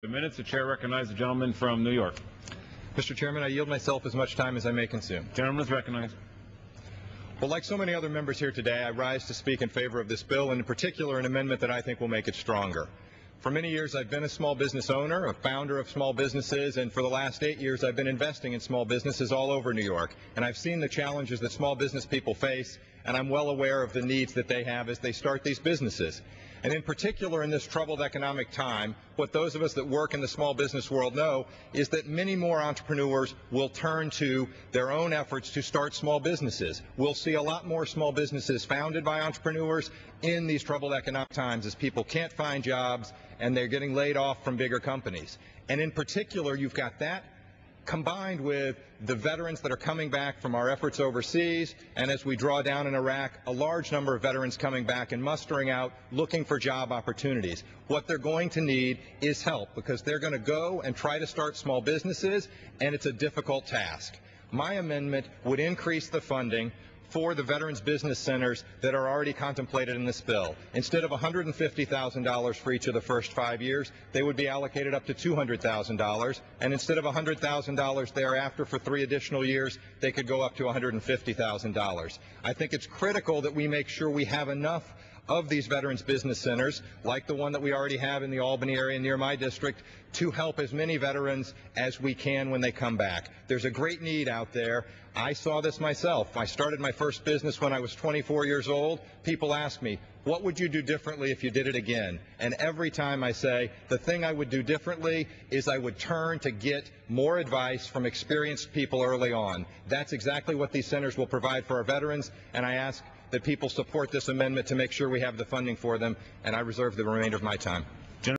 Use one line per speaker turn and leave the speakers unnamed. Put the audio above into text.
The minutes, the chair recognizes the gentleman from New York.
Mr. Chairman, I yield myself as much time as I may consume.
Gentleman is recognized.
Well, like so many other members here today, I rise to speak in favor of this bill, and in particular an amendment that I think will make it stronger. For many years, I've been a small business owner, a founder of small businesses, and for the last 8 years, I've been investing in small businesses all over New York. And I've seen the challenges that small business people face, and I'm well aware of the needs that they have as they start these businesses. And in particular, in this troubled economic time, what those of us that work in the small business world know is that many more entrepreneurs will turn to their own efforts to start small businesses. We'll see a lot more small businesses founded by entrepreneurs in these troubled economic times as people can't find jobs and they're getting laid off from bigger companies. And in particular, you've got that combined with the veterans that are coming back from our efforts overseas, and as we draw down in Iraq, a large number of veterans coming back and mustering out, looking for job opportunities. What they're going to need is help because they're going to go and try to start small businesses, and it's a difficult task. My amendment would increase the funding for the Veterans Business Centers that are already contemplated in this bill. Instead of $150,000 for each of the first 5 years, they would be allocated up to $200,000, and instead of $100,000 thereafter for 3 additional years, they could go up to $150,000. I think it's critical that we make sure we have enough of these Veterans Business Centers, like the one that we already have in the Albany area near my district, to help as many veterans as we can when they come back. There's a great need out there. I saw this myself. I started my first business when I was 24 years old. People ask me, what would you do differently if you did it again? And every time I say, the thing I would do differently is I would turn to get more advice from experienced people early on. That's exactly what these centers will provide for our veterans, and I ask that people support this amendment to make sure we have the funding for them, and I reserve the remainder of my time.